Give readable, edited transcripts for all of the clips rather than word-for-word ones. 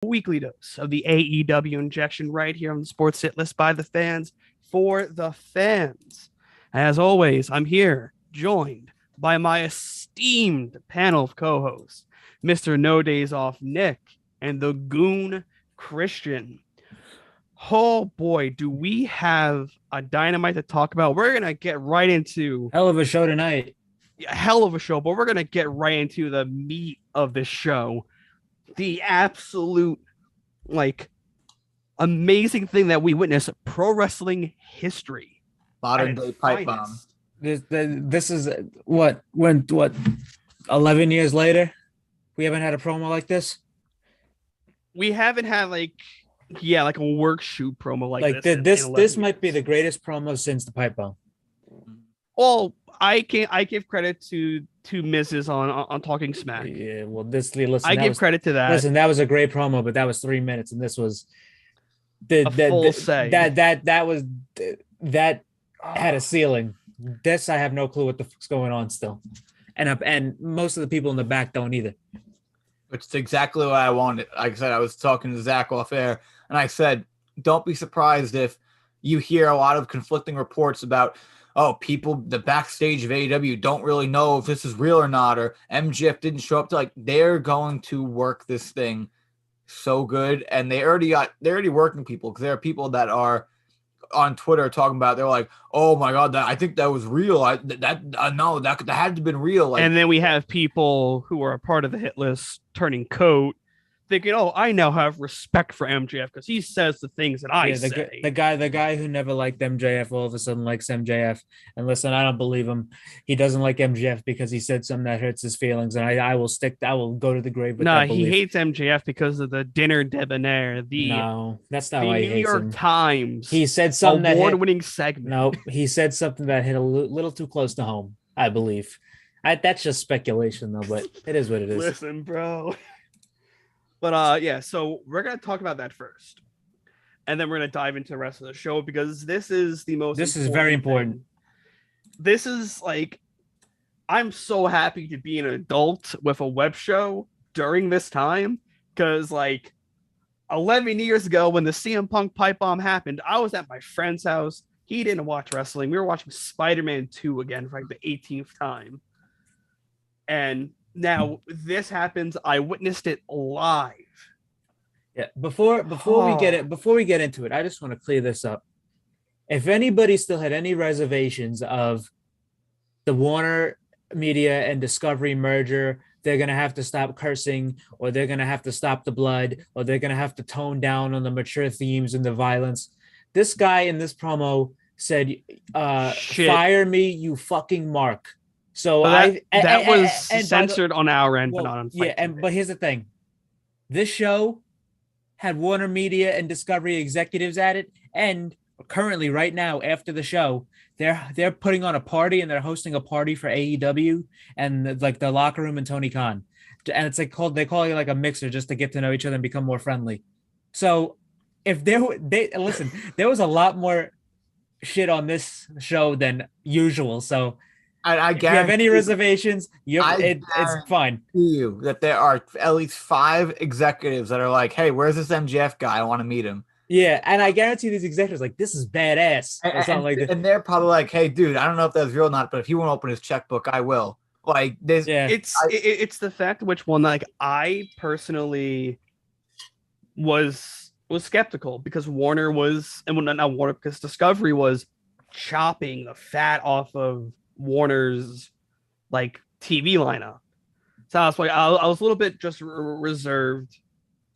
weekly dose of the AEW injection right here on the Sports Hit List by the fans for the fans. As always, I'm here joined by my esteemed panel of co-hosts, Mr. No Days Off Nick and the Goon Christian. Oh boy, do we have a Dynamite to talk about. We're going to get right into Hell of a show tonight. a hell of a show, but we're going to get right into the meat of this show. The absolute amazing thing that we witness pro wrestling history. Modern day pipe bomb. This is what 11 years later, we haven't had a promo like this. We haven't had a work shoot promo like this. This might be the greatest promo since the pipe bomb. Well, I give credit to Mrs. on Talking Smack. Yeah, well, listen. I give credit to that. Listen, that was a great promo, but that was 3 minutes, and this was full say. That had a ceiling. This I have no clue what the fuck's going on still, and most of the people in the back don't either. Which is exactly what I wanted. Like I said, I was talking to Zach off air, and I said, don't be surprised if you hear a lot of conflicting reports about, people, the backstage of AEW don't really know if this is real or not, or MJF didn't show up to they're going to work this thing so good, and they're already working people, because there are people that are on Twitter talking about, they're like, oh my god, I think that was real. That had to have been real. And then we have people who are a part of the hit list turning coat, thinking, I now have respect for MJF because he says the things that I say. The guy who never liked MJF all of a sudden likes MJF. And listen, I don't believe him. He doesn't like MJF because he said something that hurts his feelings, and I will go to the grave with that belief. He hates MJF because of the dinner debonair. No, that's not why he hates him. New York Times. He said something award-winning segment. No, he said something that hit a little too close to home, I believe. That's just speculation, though, but it is what it is. Listen, bro. But so we're gonna talk about that first, and then we're gonna dive into the rest of the show, because this is the most. This is very important. This is I'm so happy to be an adult with a web show during this time, because 11 years ago when the CM Punk pipe bomb happened, I was at my friend's house. He didn't watch wrestling. We were watching Spider-Man 2 again for the 18th time, and now this happens. I witnessed it live. Yeah. Before we get into it, I just want to clear this up. If anybody still had any reservations of the Warner Media and Discovery merger, they're gonna have to stop cursing, or they're gonna have to stop the blood, or they're gonna have to tone down on the mature themes and the violence. This guy in this promo said, "Fire me, you fucking Mark." So that was censored on our end, but not on Fight TV. But here's the thing: this show had Warner Media and Discovery executives at it, and currently, right now, after the show, they're putting on a party, and they're hosting a party for AEW and the locker room and Tony Khan, and it's they call it a mixer just to get to know each other and become more friendly. So if there was a lot more shit on this show than usual. So. I if you have any reservations, it's fine. You that there are at least 5 executives that are like, "Hey, where's this MJF guy? I want to meet him." Yeah, and I guarantee these executives this is badass or something like that. And they're probably like, "Hey, dude, I don't know if that's real or not, but if you want to open his checkbook, I will." This. Yeah, it's the fact which one I personally was skeptical, because Warner was, and not Warner, because Discovery was chopping the fat off of Warner's TV lineup. So I was a little bit just reserved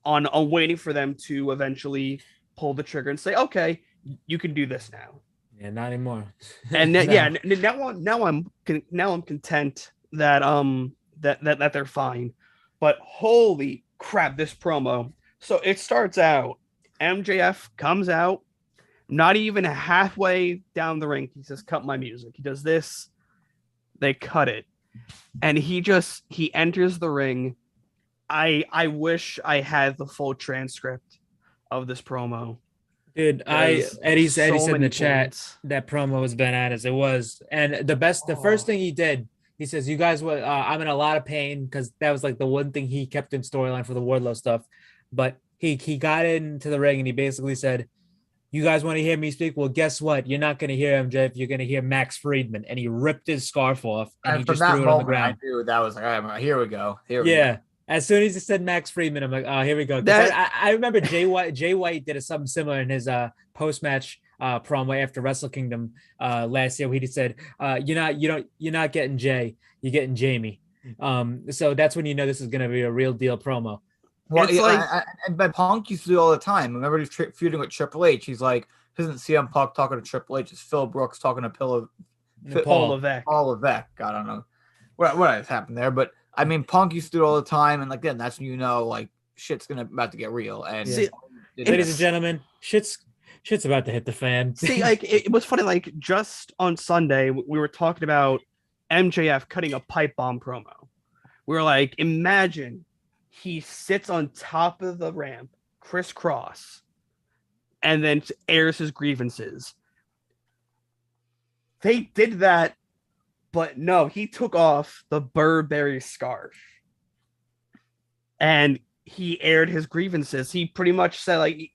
on waiting for them to eventually pull the trigger and say, okay, you can do this now. Yeah, not anymore. And now I'm content that that they're fine. But holy crap, this promo. So it starts out, MJF comes out, not even halfway down the ring, he says, "Cut my music." He does this. They cut it, and he enters the ring. I wish I had the full transcript of this promo. Dude, Eddie said in the chat that promo was bananas. It was, and the first thing he did, he says, "You guys, I'm in a lot of pain," because that was the one thing he kept in storyline for the Wardlow stuff. But he got into the ring and he basically said, "You guys want to hear me speak? Well, guess what? You're not going to hear MJF. You're going to hear Max Friedman." And he ripped his scarf off and he from just that threw it on the moment, I ground. knew that was like, all right, here we go. Here we go. Yeah. As soon as he said Max Friedman, I'm like, oh, here we go. I remember Jay White did something similar in his post match promo after Wrestle Kingdom last year. Where he said, you're not getting Jay, you're getting Jamie. So that's when you know this is going to be a real deal promo. Well, and by Punk used to do all the time. Remember he's feuding with Triple H. He's like, isn't CM Punk talking to Triple H? It's Phil Brooks talking to Paul Levesque. Paul Levesque. I don't know what has happened there, but I mean, Punk used to do it all the time, and again, that's when you know, like, shit's about to get real. And ladies and gentlemen, shit's about to hit the fan. See, like, it was funny. Like, just on Sunday, we were talking about MJF cutting a pipe bomb promo. We were like, imagine he sits on top of the ramp, crisscross, and then airs his grievances. They did that. But no, he took off the Burberry scarf and he aired his grievances. He pretty much said, like,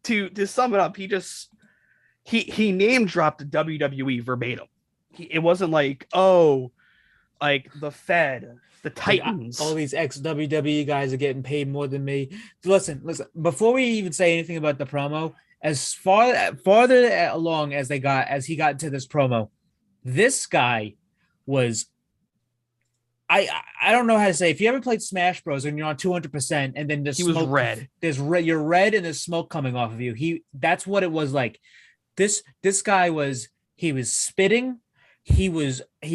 to sum it up, he name dropped the WWE verbatim. It wasn't like, oh, like the Fed, the Titans. All these ex-WWE guys are getting paid more than me. Listen, before we even say anything about the promo, as farther along as he got to this promo, this guy was, I don't know how to say. If you ever played Smash Bros and you're on 200%, and then he was red. You're red, and there's smoke coming off of you. That's what it was like. This guy was. He was spitting. He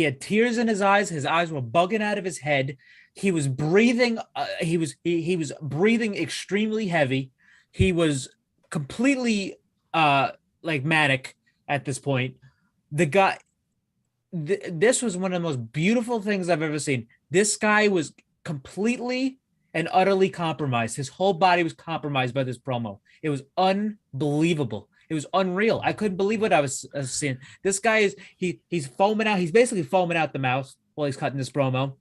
had tears in his eyes. His eyes were bugging out of his head. He was breathing. He was breathing extremely heavy. He was completely like manic at this point. The guy. This was one of the most beautiful things I've ever seen. This guy was completely and utterly compromised. His whole body was compromised by this promo. It was unbelievable. It was unreal. I couldn't believe what I was seeing. This guy is he's foaming out. He's basically foaming out the mouth while he's cutting this promo.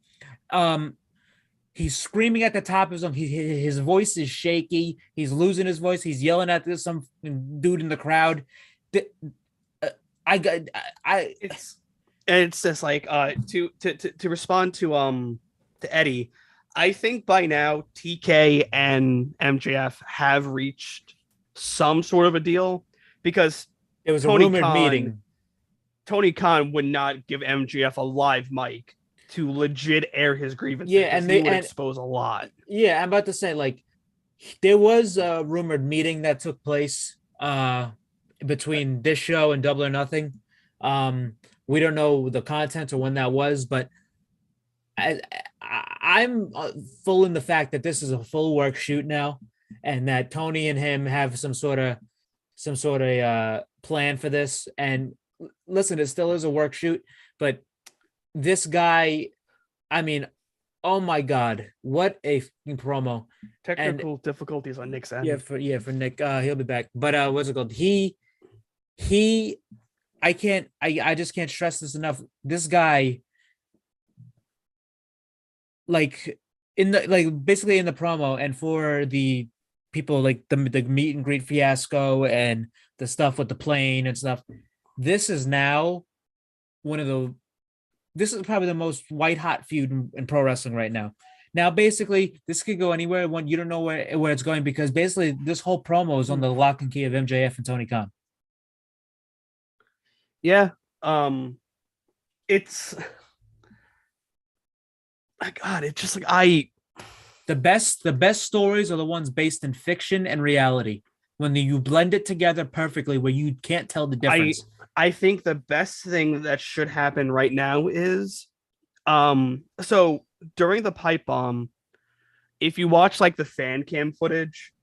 He's screaming at the top of his his voice is shaky. He's losing his voice. He's yelling at some dude in the crowd. It's just like to respond to Eddie. I think by now TK and MJF have reached some sort of a deal, because it was a rumored meeting. Tony Khan would not give MJF a live mic to legit air his grievances. Yeah, and they would expose a lot. Yeah, I'm about to say, like, there was a rumored meeting that took place between this show and Double or Nothing. We don't know the content or when that was, but I'm full in the fact that this is a full work shoot now, and that Tony and him have some sort of plan for this. And listen, it still is a work shoot, but this guy, I mean, oh my God, what a fucking promo! Technical difficulties on Nick's end. Yeah, for Nick, he'll be back. But what's it called? I just can't stress this enough. This guy, like, basically in the promo, and for the people, like the meet and greet fiasco and the stuff with the plane and stuff, this is now this is probably the most white hot feud in pro wrestling right now. Now, basically, this could go anywhere when you don't know where it's going, because basically this whole promo is on the lock and key of MJF and Tony Khan. Yeah, it's, my God, it's just like the best stories are the ones based in fiction and reality, when you blend it together perfectly, where you can't tell the difference. I think the best thing that should happen right now is, so during the pipe bomb, if you watch like the fan cam footage,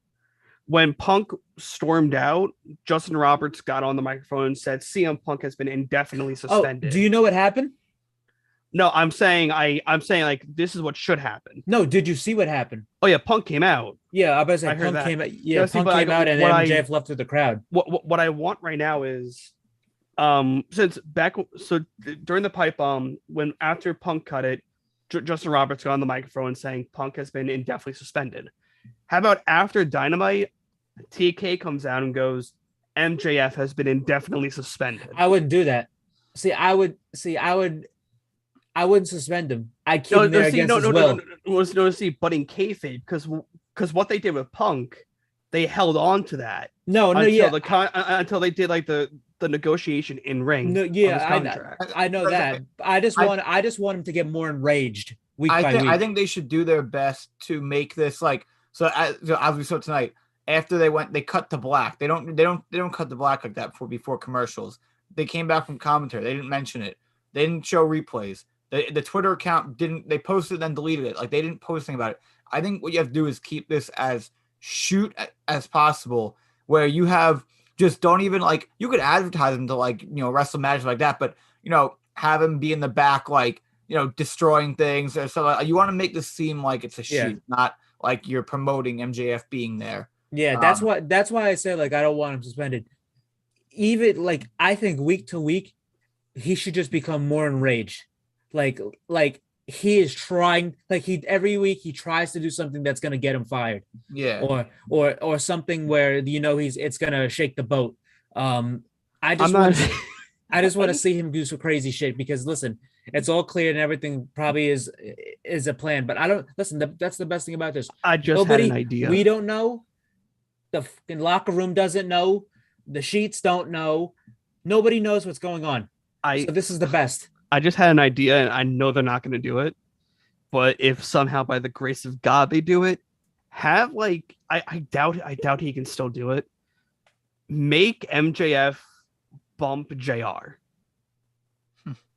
when Punk stormed out, Justin Roberts got on the microphone and said CM Punk has been indefinitely suspended. Oh, do you know what happened? No, I'm saying like this is what should happen. No, did you see what happened? Oh yeah, Punk came out. Yeah, I was saying Punk came out. Yeah, Punk came out, and then MJF left with the crowd. What I want right now is, during the pipe bomb, when after Punk cut it, Justin Roberts got on the microphone saying Punk has been indefinitely suspended. How about after Dynamite, TK comes out and goes, MJF has been indefinitely suspended. I wouldn't do that. I wouldn't suspend him. I'd keep him there against his will. But in kayfabe, because what they did with Punk, they held on to that. Until they did like the negotiation in ring. No, yeah, I know that. I just want him to get more enraged week by week. I think they should do their best to make this like so. As we saw tonight, after they cut to black. They don't cut to black like that before commercials. They came back from commentary. They didn't mention it. They didn't show replays. The Twitter account didn't. They posted and then deleted it. Like they didn't post anything about it. I think what you have to do is keep this as shoot as possible, where you have just don't even like you could advertise them to like wrestle matches like that, but have him be in the back like destroying things or something. You want to make this seem like it's a shoot, not like you're promoting MJF being there. Yeah, that's why I said like I don't want him suspended. Even like I think week to week, he should just become more enraged. Like he is trying, like every week he tries to do something that's gonna get him fired. Yeah. Or something where it's gonna shake the boat. I just want to see him do some crazy shit because listen, it's all clear and everything probably is a plan. But I don't listen. That's the best thing about this. I just had an idea. We don't know. The fucking locker room doesn't know. The sheets don't know. Nobody knows what's going on. So this is the best. I just had an idea, and I know they're not going to do it. But if somehow, by the grace of God, they do it, have like I doubt he can still do it. Make MJF bump JR,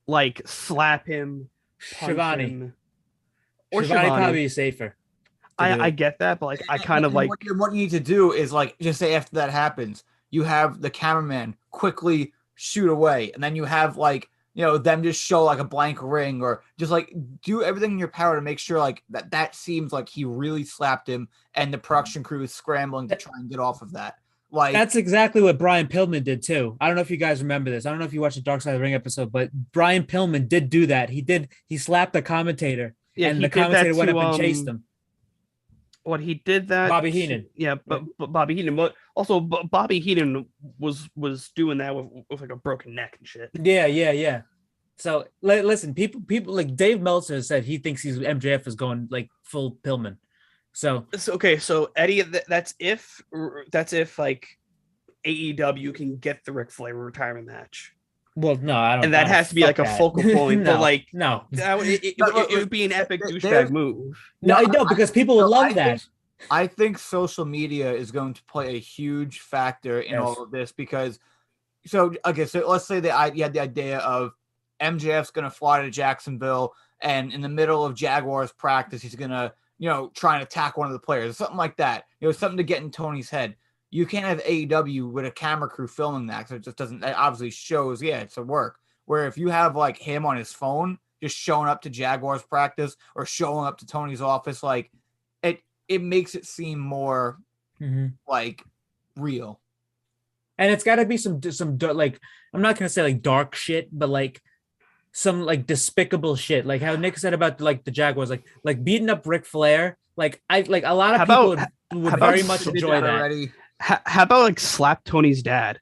like slap him, Shivani, him, or Shivani probably is safer. I get that, but like I kind of like what you need to do is like just say after that happens, you have the cameraman quickly shoot away, and then you have like them just show like a blank ring or just like do everything in your power to make sure like that seems like he really slapped him, and the production crew is scrambling to try and get off of that. Like that's exactly what Brian Pillman did too. I don't know if you guys remember this. I don't know if you watched the Dark Side of the Ring episode, but Brian Pillman did do that. He slapped the commentator, and the commentator went up and chased him. What he did that Bobby Heenan. Yeah, but Bobby Heenan, but also Bobby Heenan was doing that with like a broken neck and shit. Yeah. So listen, people like Dave Meltzer said he thinks MJF is going like full Pillman. So okay, so Eddie, that's if like AEW can get the Ric Flair retirement match. Well, no, I don't. And that has to be like a focal point. No, but like, no, it would be an epic douchebag move. No, because people would love that. I think social media is going to play a huge factor in all of this because, so let's say that you had the idea of MJF's going to fly to Jacksonville, and in the middle of Jaguars practice, he's going to try and attack one of the players, something like that. Something to get in Tony's head. You can't have AEW with a camera crew filming that, so it just doesn't. It obviously shows, it's a work. Where if you have like him on his phone, just showing up to Jaguars practice or showing up to Tony's office, like it makes it seem more like real. And it's got to be some like I'm not gonna say like dark shit, but like some like despicable shit, like how Nick said about like the Jaguars, like beating up Ric Flair. Like a lot of people would very much enjoy that. Already? How about like slap Tony's dad?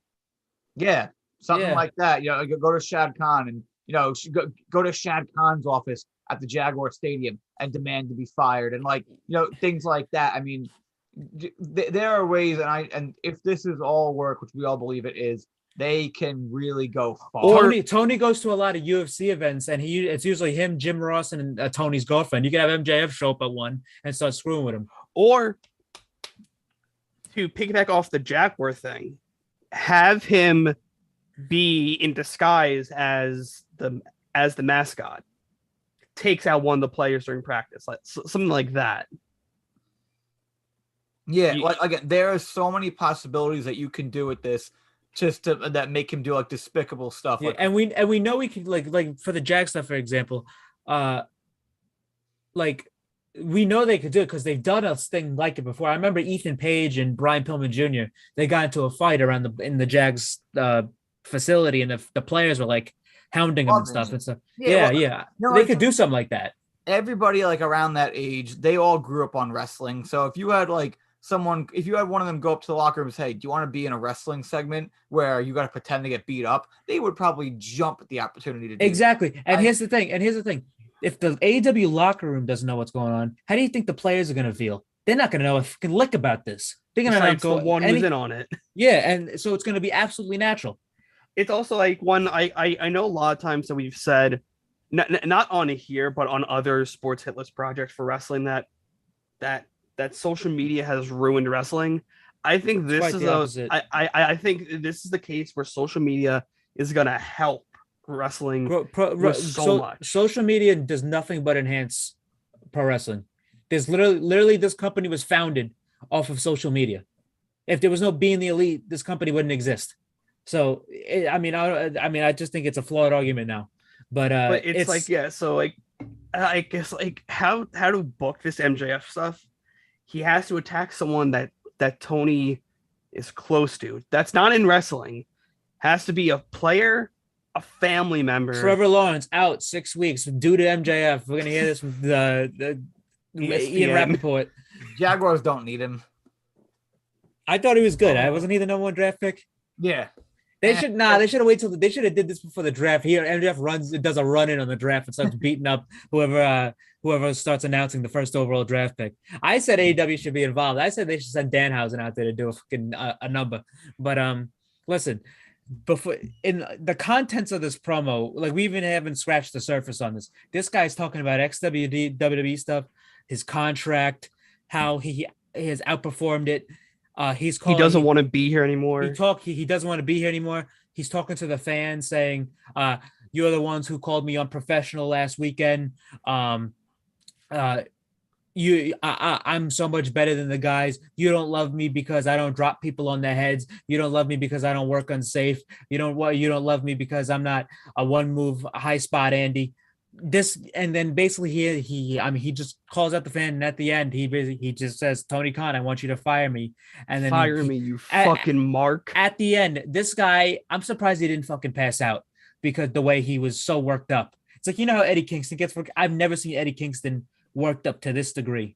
Yeah, something like that. Go to Shad Khan and go to Shad Khan's office at the Jaguar Stadium and demand to be fired, and like things like that. I mean, there are ways, and if this is all work, which we all believe it is, they can really go far. Tony goes to a lot of UFC events, and it's usually him, Jim Ross, and Tony's girlfriend. You can have MJF show up at one and start screwing with him, or to piggyback off the Jaguar thing, have him be in disguise as the mascot, takes out one of the players during practice, like something like that. Yeah, like again, there are so many possibilities that you can do with this, just that make him do like despicable stuff. Yeah, and we know we can like for the Jag stuff, for example, like. We know they could do it because they've done a thing like it before. I remember Ethan Page and Brian Pillman Jr. They got into a fight in the Jags facility, and the players were like hounding them and stuff. And stuff. Yeah. No, they could do something like that. everybody like around that age, they all grew up on wrestling. So if you had like if you had one of them go up to the locker room and say, "Do you want to be in a wrestling segment where you got to pretend to get beat up?" They would probably jump at the opportunity to do Exactly. that. And here's the thing. If the AEW locker room doesn't know what's going on, how do you think the players are going to feel? They're not going to know a fucking lick about this. They're going to not the one who's in on it. Yeah, and so it's going to be absolutely natural. It's also like one I know a lot of times that we've said, not on here, but on other sports hit list projects for wrestling that social media has ruined wrestling. I think this is I think this is the case where social media is gonna help wrestling so much. Social media does nothing but enhance pro wrestling. There's literally this company was founded off of social media. If there was no Being the Elite, this company wouldn't exist. So I just think it's a flawed argument now. But it's like, yeah, so like I guess like how to book this MJF stuff. He has to attack someone that Tony is close to. That's not in wrestling. Has to be a player, a family member. Trevor Lawrence out 6 weeks due to MJF. We're gonna hear this from the Ian Rappaport. Jaguars don't need him. I thought he was good. Wasn't he the number 1 draft pick? Yeah. They should have they should have did this before the draft. Here, MJF does a run in on the draft and starts beating up whoever starts announcing the first overall draft pick. I said AEW should be involved. I said they should send Danhausen out there to do a fucking a number. But listen, before in the contents of this promo, like we even haven't scratched the surface on this. This guy's talking about XWD WWE stuff, his contract, how he has outperformed it. He doesn't want to be here anymore. He doesn't want to be here anymore. He's talking to the fans saying, "You're the ones who called me unprofessional last weekend. I'm so much better than the guys. You don't love me because I don't drop people on their heads. You don't love me because I don't work unsafe. You don't love me because I'm not a one move high spot Andy." And then basically he just calls out the fan, and at the end he just says, "Tony Khan, I want you to fire me." And then fire me, you fucking mark. At the end, this guy, I'm surprised he didn't fucking pass out because the way he was so worked up. It's like, you know how Eddie Kingston gets worked. I've never seen Eddie Kingston worked up to this degree.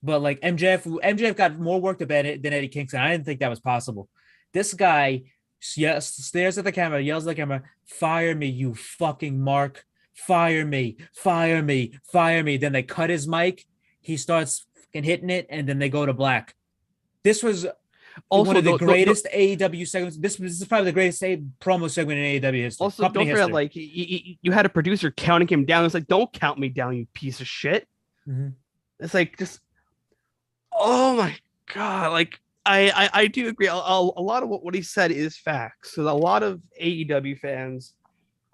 But like MJF got more worked up than Eddie Kingston. I didn't think that was possible. This guy stares at the camera, yells at the camera, "Fire me, you fucking mark. Fire me, fire me, fire me." Then they cut his mic. He starts fucking hitting it, and then they go to black. This was also one of the greatest AEW segments. This is probably the greatest promo segment in AEW history. Also, don't forget, like you had a producer counting him down. It's like, don't count me down, you piece of shit. Mm-hmm. It's like, just, oh my god! Like I do agree. A lot of what he said is facts. So a lot of AEW fans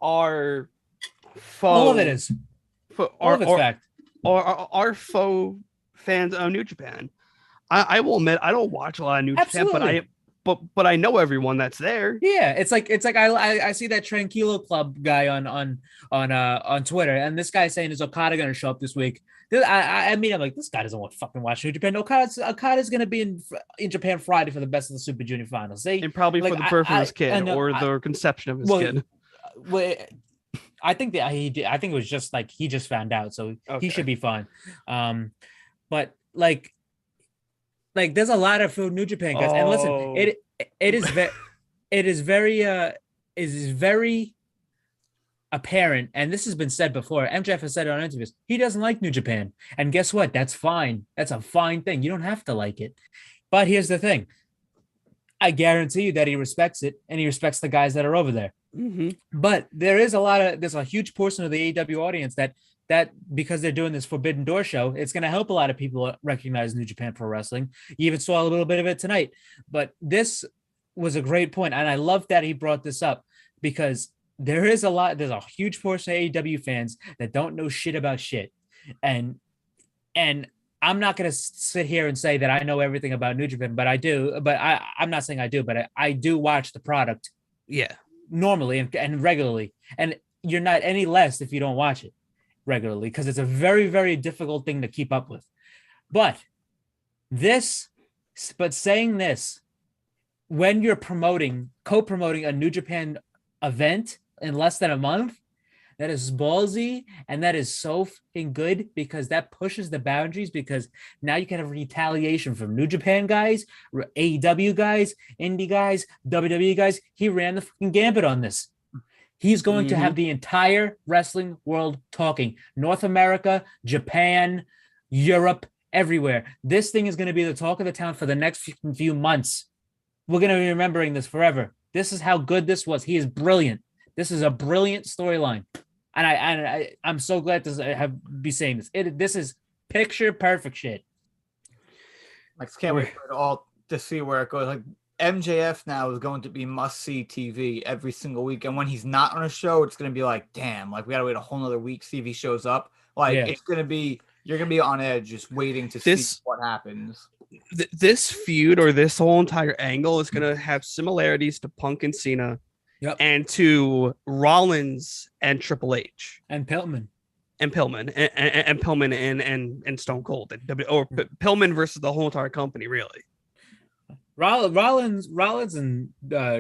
are. All of it is. All of it's fact. Are faux fans of New Japan. I will admit I don't watch a lot of New Japan, but I know everyone that's there. Yeah, it's like I see that Tranquilo Club guy on Twitter, and this guy saying, "Is Okada going to show up this week?" I'm like, this guy doesn't want to fucking watch New Japan. Okada's going to be in Japan Friday for the Best of the Super Junior Finals. And probably for the birth of his kid the conception of his kid. Well, I think that he did. I think it was just like he just found out, so he should be fine. But like there's a lot of New Japan guys, and listen, it is very apparent, and this has been said before. MJF has said it on interviews. He doesn't like New Japan, and guess what? That's fine. That's a fine thing. You don't have to like it. But here's the thing. I guarantee you that he respects it, and he respects the guys that are over there. Mm-hmm. But there's a huge portion of the AEW audience that because they're doing this Forbidden Door show, it's going to help a lot of people recognize New Japan Pro Wrestling. You even saw a little bit of it tonight. But this was a great point, and I love that he brought this up because there's a huge portion of AEW fans that don't know shit about shit, and I'm not going to sit here and say that I know everything about New Japan, but I do. But I'm not saying I do, but I do watch the product. Yeah. Normally and regularly, and you're not any less if you don't watch it regularly, because it's a very, very difficult thing to keep up with. But saying this, when you're co-promoting a New Japan event in less than a month, That is ballsy, and that is so fucking good because that pushes the boundaries. Because now you can have retaliation from New Japan guys, AEW guys, indie guys, WWE guys. He ran the fucking gambit on this. He's going to have the entire wrestling world talking. North America, Japan, Europe, everywhere. This thing is going to be the talk of the town for the next few months. We're going to be remembering this forever. This is how good this was. He is brilliant. This is a brilliant storyline. And I'm so glad to be saying this. This is picture perfect shit. I just can't wait for it all to see where it goes. Like MJF now is going to be must-see TV every single week. And when he's not on a show, it's going to be like, damn, like we got to wait a whole nother week to see if he shows up. Like it's going to be, you're going to be on edge just waiting to see what happens. This feud or this whole entire angle is going to have similarities to Punk and Cena. Yep. And to Rollins and Triple H and Pillman and Pillman and Stone Cold or Pillman versus the whole entire company, really. Rollins and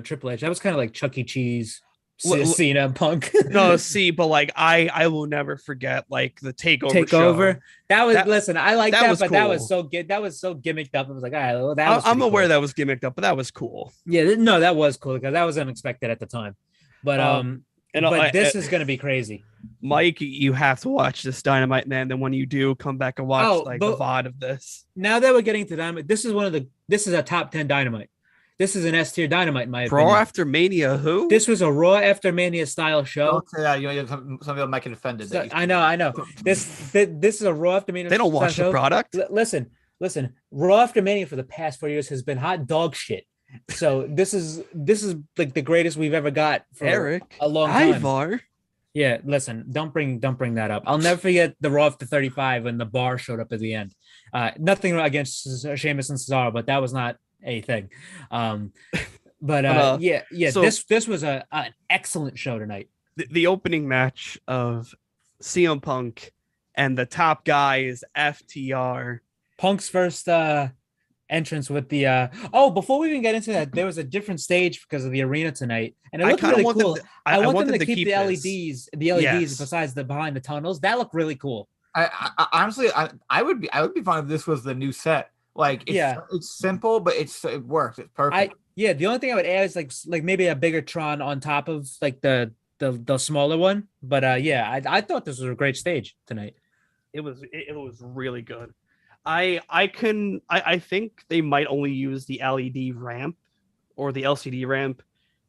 Triple H. That was kind of like Chuck E. Cheese, Cena and Punk. No, see, but like I will never forget like the takeover. Show. That was listen. I like that, but cool. That was so good. That was so gimmicked up. It was like, all right, well, that was. I'm aware that was gimmicked up, but that was cool. Yeah, no, that was cool because that was unexpected at the time. But this is gonna be crazy. Mike, you have to watch this Dynamite, man. Then when you do, come back and watch the VOD of this. Now that we're getting to Dynamite, this is a top 10 Dynamite. This is an S tier Dynamite, in my opinion. Raw after Mania, who? This was a Raw after Mania style show. Don't say that. You know, some people might get offended. So, I know. This is a Raw after Mania. They don't watch the product. Listen. Raw after Mania for the past 4 years has been hot dog shit. So this is like the greatest we've ever got for a long time. Ivar. Yeah, listen, don't bring that up. I'll never forget the Raw after 35 when the bar showed up at the end. Nothing against Sheamus and Cesaro, but that was not a thing. So this was an excellent show tonight. The opening match of CM Punk and the top guy is FTR. Punk's first entrance with the before we even get into that, there was a different stage because of the arena tonight, and it looked really cool. I want them to keep the LEDs besides the behind the tunnels. That looked really cool. I honestly I would be fine if this was the new set. Like it's simple, but it works. It's perfect. The only thing I would add is like maybe a bigger Tron on top of like the smaller one. But I thought this was a great stage tonight. It was really good. I think they might only use the LED ramp or the LCD ramp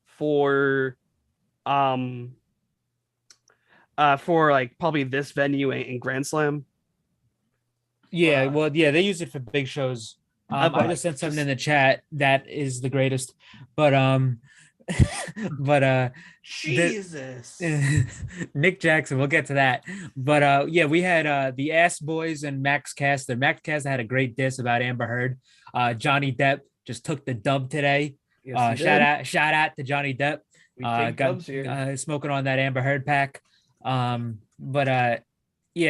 for like probably this venue and Grand Slam. Yeah, they use it for big shows. I just sent something in the chat that is the greatest, but Jesus, Nick Jackson, we'll get to that. But we had the Ass Boys and Max Caster. Max Caster had a great diss about Amber Heard. Johnny Depp just took the dub today. Yes, shout out to Johnny Depp. Smoking on that Amber Heard pack.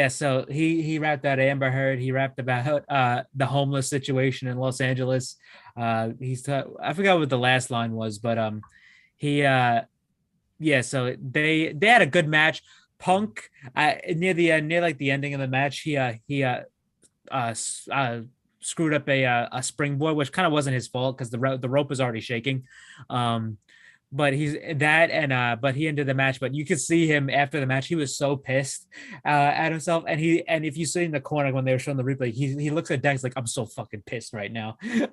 So he rapped about Amber Heard. He rapped about the homeless situation in Los Angeles. I forgot what the last line was, but so they had a good match. Punk near the ending of the match, he screwed up a springboard, which kind of wasn't his fault because the rope was already shaking. But he ended the match. But you could see him after the match; he was so pissed at himself. And if you see in the corner when they were showing the replay, he looks at Dex like, "I'm so fucking pissed right now." There's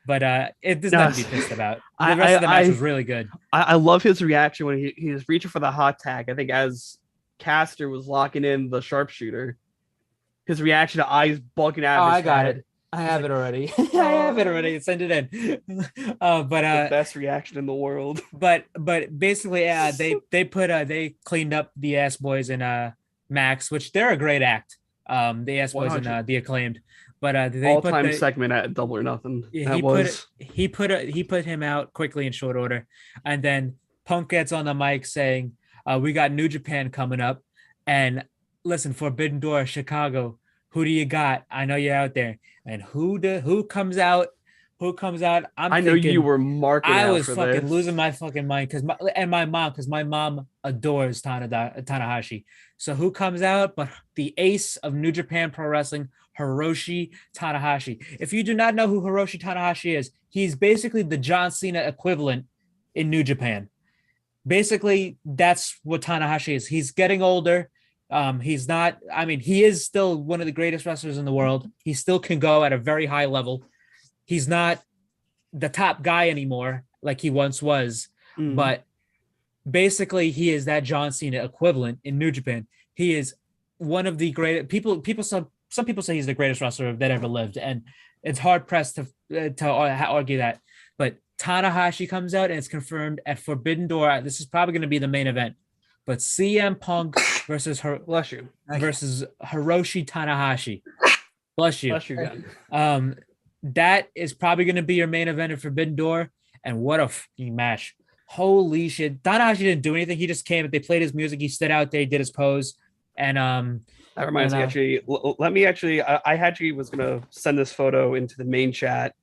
nothing to be pissed about. The rest of the match was really good. I love his reaction when he was reaching for the hot tag. I think as Caster was locking in the sharpshooter, his reaction to eyes bugging out. I got it. I have it already. Send it in. The best reaction in the world. But basically, they cleaned up the Ass Boys and Max, which they're a great act. The Ass Boys and the Acclaimed. But they all-time segment at Double or Nothing. He put him out quickly in short order, and then Punk gets on the mic saying, "We got New Japan coming up, and listen, Forbidden Door, Chicago. Who do you got? I know you're out there." And who comes out Who comes out? I know you were marking I out was for fucking this. losing my fucking mind because my mom adores Tanahashi. So who comes out but the ace of New Japan Pro Wrestling, Hiroshi Tanahashi. If you do not know who Hiroshi Tanahashi is, he's basically the John Cena equivalent in New Japan. Basically, that's what Tanahashi is. He's getting older. He's not, I mean, he is still one of the greatest wrestlers in the world. He still can go at a very high level. He's not the top guy anymore like he once was, but basically he is that John Cena equivalent in New Japan. He is one of the greatest some people say he's the greatest wrestler that ever lived, and it's hard pressed to argue that. But Tanahashi comes out and it's confirmed at Forbidden Door. This is probably going to be the main event, but CM Punk versus Hiroshi Tanahashi. Bless you. Bless you again. That is probably going to be your main event at Forbidden Door. And what a fucking match. Holy shit. Tanahashi didn't do anything. He just came. They played his music. He stood out there. He did his pose. And that reminds me, actually, let me actually, I actually was going to send this photo into the main chat,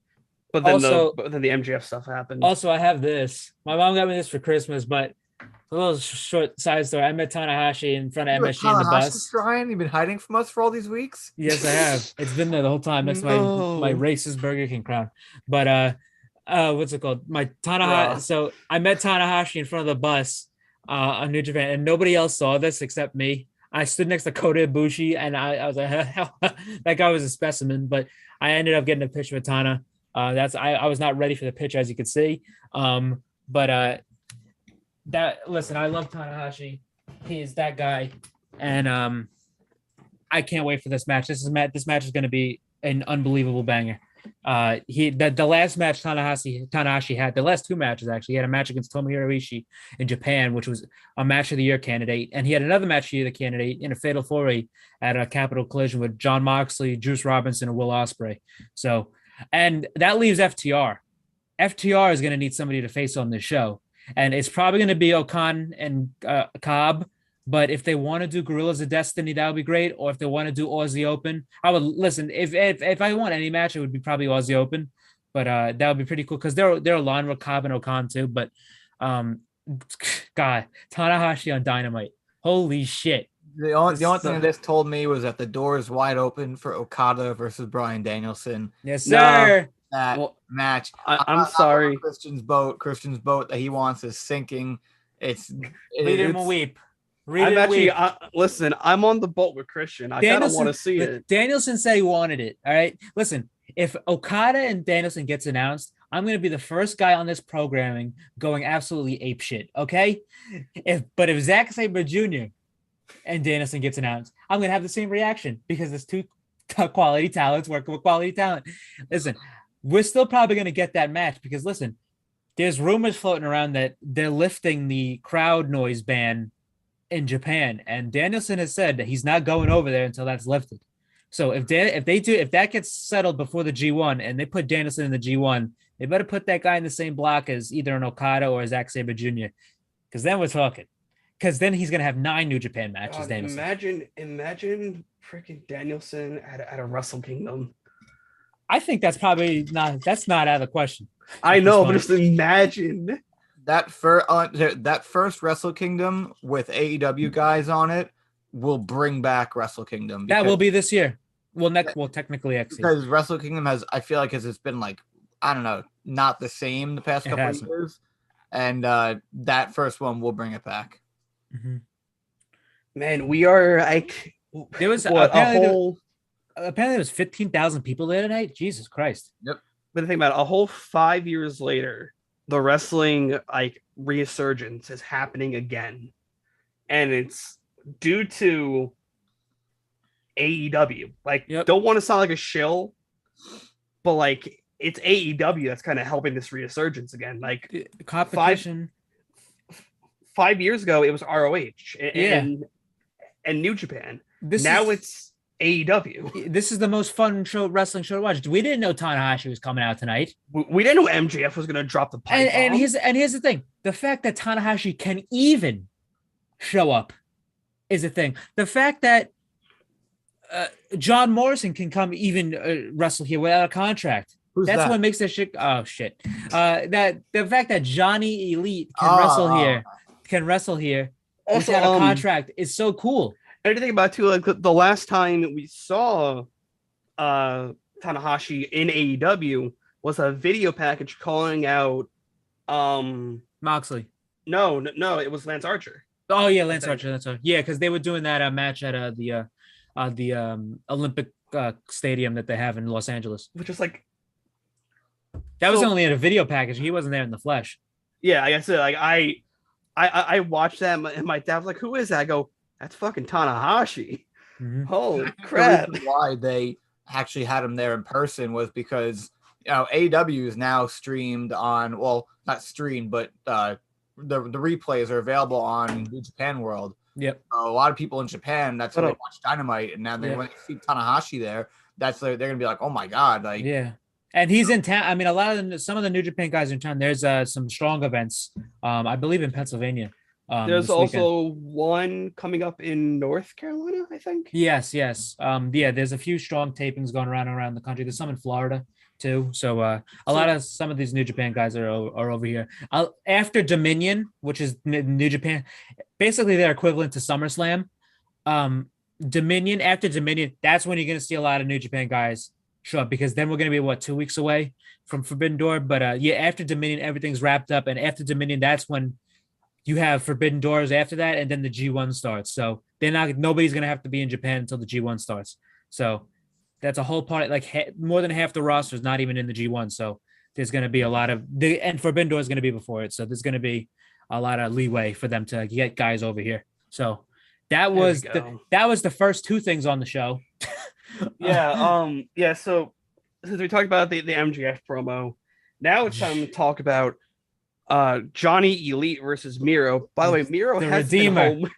but then, then the MJF stuff happened. Also, I have this. My mom got me this for Christmas, but a little short side story. I met Tanahashi in front of MSG in the bus. Ryan, you've been hiding from us for all these weeks? Yes, I have. It's been there the whole time. That's my racist Burger King crown. But what's it called? My Tanahashi. So I met Tanahashi in front of the bus on New Japan, and nobody else saw this except me. I stood next to Kota Ibushi, and I was like, that guy was a specimen. But I ended up getting a picture with Tana. I was not ready for the pitch, as you could see. Listen, I love Tanahashi. He is that guy, and I can't wait for this match. This match is going to be an unbelievable banger. The last match Tanahashi had, the last two matches actually, he had a match against Tomohiro Ishii in Japan, which was a match of the year candidate, and he had another match of the year candidate in a fatal four-way at a Capital Collision with Jon Moxley, Juice Robinson, and Will Ospreay. So, and that leaves FTR. FTR is going to need somebody to face on this show. And it's probably going to be Okan and Cobb. But if they want to do Gorillas of Destiny, that would be great. Or if they want to do Aussie Open, I would listen. If I want any match, it would be probably Aussie Open. But that would be pretty cool because they're aligned with Cobb and Okan too. But God, Tanahashi on Dynamite. Holy shit. The only thing this told me was that the door is wide open for Okada versus Bryan Danielson. Yes, sir. Match. I'm sorry. Christian's boat that he wants is sinking. Read him a weep. Listen, I'm on the boat with Christian. I kind of want to see it. Danielson said he wanted it. All right. Listen, if Okada and Danielson gets announced, I'm going to be the first guy on this programming going absolutely apeshit. Okay. If Zack Sabre Jr. and Danielson gets announced, I'm going to have the same reaction because there's two quality talents working with quality talent. Listen, we're still probably going to get that match because, listen, there's rumors floating around that they're lifting the crowd noise ban in Japan, and Danielson has said that he's not going over there until that's lifted. So if that gets settled before the G1 and they put Danielson in the G1, they better put that guy in the same block as either an Okada or a Zack Sabre Jr. Because then we're talking. Because then he's going to have 9 New Japan matches. Imagine freaking Danielson at a Wrestle Kingdom. I think that's probably not out of the question. I know, but just imagine that first Wrestle Kingdom with AEW guys on it will bring back Wrestle Kingdom. That will be this year. Well, technically next year. Because Wrestle Kingdom I feel like it's been like, I don't know, not the same the past couple of years. And that first one will bring it back. Mm-hmm. Man, we are like, there was apparently there was 15,000 people there tonight. Jesus Christ. Yep. But the thing about it, a whole 5 years later, the wrestling resurgence is happening again. And it's due to AEW. Don't want to sound like a shill, but it's AEW that's kind of helping this resurgence again. Competition. 5 years ago, it was ROH and New Japan. It's AEW. This is the most fun wrestling show to watch. We didn't know Tanahashi was coming out tonight. We didn't know MJF was going to drop the pipe. And here's the thing: the fact that Tanahashi can even show up is a thing. The fact that John Morrison can come even wrestle here without a contract. That's that? what makes this shit. Oh shit! That the fact that Johnny Elite can wrestle here Also, without a contract is so cool. anything about too, like the last time we saw Tanahashi in AEW was a video package calling out Moxley. No, it was Lance Archer. Oh yeah, Lance Archer. That's right. Yeah, because they were doing that match at the Olympic stadium that they have in Los Angeles. Which is like that was only in a video package. He wasn't there in the flesh. Yeah, like I said, like I watched that and my dad was like, "Who is that?" I go, "That's fucking Tanahashi." Mm-hmm. Holy crap! Why they actually had him there in person was because AEW is now streamed on, well, not streamed, but the replays are available on New Japan World. Yep. A lot of people in Japan, that's how they watch Dynamite, and now when they see Tanahashi there, they're gonna be like, "Oh my god!" Like, yeah. And he's in town. I mean, some of the New Japan guys are in town. There's some strong events, I believe, in Pennsylvania. There's also one coming up in North Carolina, I think. Yes. There's a few strong tapings going around the country. There's some in Florida too. So some of these New Japan guys are over here. After Dominion, which is New Japan, basically their equivalent to SummerSlam. Dominion, after Dominion, that's when you're going to see a lot of New Japan guys show up, because then we're going to be 2 weeks away from Forbidden Door. But after Dominion, everything's wrapped up, and after Dominion, that's when you have Forbidden Doors after that, and then the G1 starts. So nobody's going to have to be in Japan until the G1 starts. So that's a whole part, more than half the roster is not even in the G1. So there's going to be a lot of and Forbidden Door is going to be before it. So there's going to be a lot of leeway for them to get guys over here. So that was the first two things on the show. So since we talked about the MJF promo, now it's time to talk about Johnny Elite versus Miro. By the way, Miro has been home.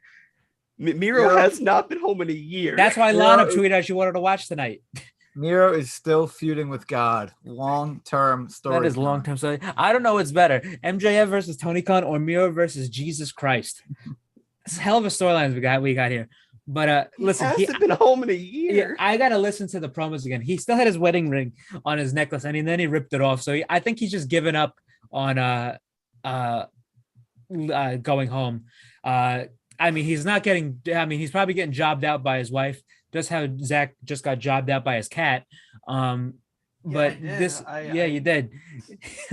Miro has not been home in a year. That's why Lana tweeted out she wanted to watch tonight. Miro is still feuding with God. Long-term story. That is long-term story. I don't know what's better, MJF versus Tony Khan or Miro versus Jesus Christ. It's a hell of a storylines we got here. But listen, he hasn't been home in a year. I gotta listen to the promos again. He still had his wedding ring on his necklace, and then he ripped it off. So I think he's just given up on going home. I mean, he's not getting. I mean, he's probably getting jobbed out by his wife, just how Zach just got jobbed out by his cat. But you did.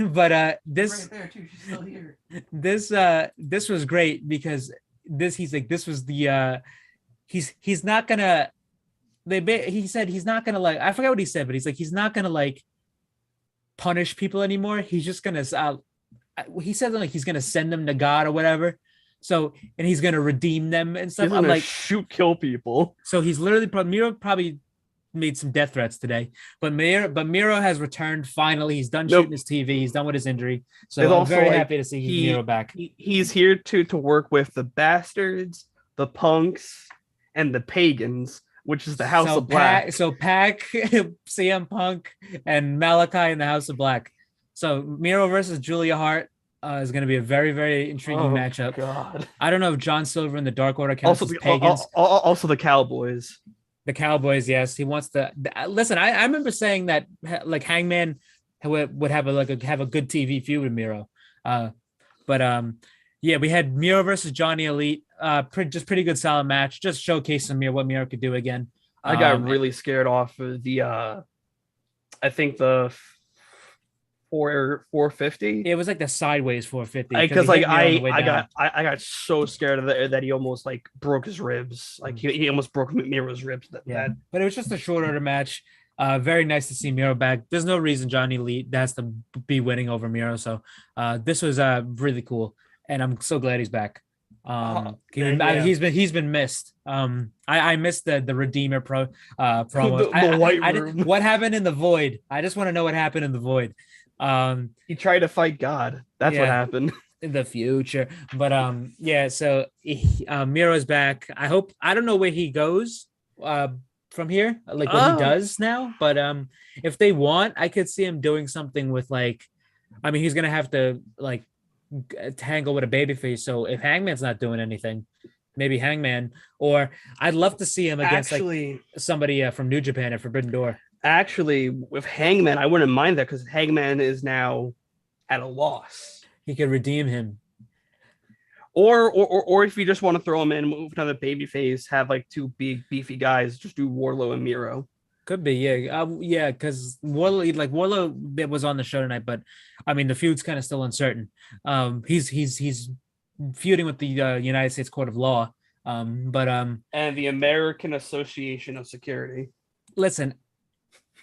But this right there too. She's still here. This was great because this was the. He's not gonna. He said he's not gonna I forgot what he said, but he's like he's not gonna punish people anymore. He's just gonna. He said he's gonna send them to God or whatever. So and he's gonna redeem them and stuff. I'm like kill people. So he's literally Miro probably made some death threats today, but Miro has returned finally. He's done shooting his TV. He's done with his injury. So I'm very happy to see Miro back. He's here to work with the Bastards, the Punks, and the Pagans, which is the House of Black. Pac, CM Punk, and Malachi in the House of Black. So Miro versus Julia Hart is going to be a very, very intriguing matchup. God. I don't know if John Silver and the Dark Order counts as Pagans. Also the Cowboys. The Cowboys, yes. He wants to listen. I remember saying that Hangman would have a good TV feud with Miro. We had Miro versus Johnny Elite. Pretty good solid match. Just showcasing what Miro could do again. I got really scared off of the I think the 450. It was the sideways 450. Because I got so scared of that he almost broke his ribs. He almost broke Miro's ribs. But it was just a short order match. Very nice to see Miro back. There's no reason Johnny Elite has to be winning over Miro. So this was really cool, and I'm so glad he's back. He's been missed. I missed the Redeemer promos. The white room. What happened in the Void? I just want to know what happened in the Void. He tried to fight God. That's what happened in the future. But so Miro's back. I don't know where he goes from here, what he does now. But if they want, I could see him doing something with he's gonna have to tangle with a babyface. So if Hangman's not doing anything, maybe Hangman, or I'd love to see him against somebody from New Japan at Forbidden Door. Actually, with Hangman, I wouldn't mind that because Hangman is now at a loss. He could redeem him. Or if you just want to throw him in, move another baby face, have like two big beefy guys, just do Warlow and Miro. Could be, yeah, yeah, because Warlow was on the show tonight, but I mean the feud's kind of still uncertain. He's feuding with the United States Court of Law, and the American Association of Security. Listen,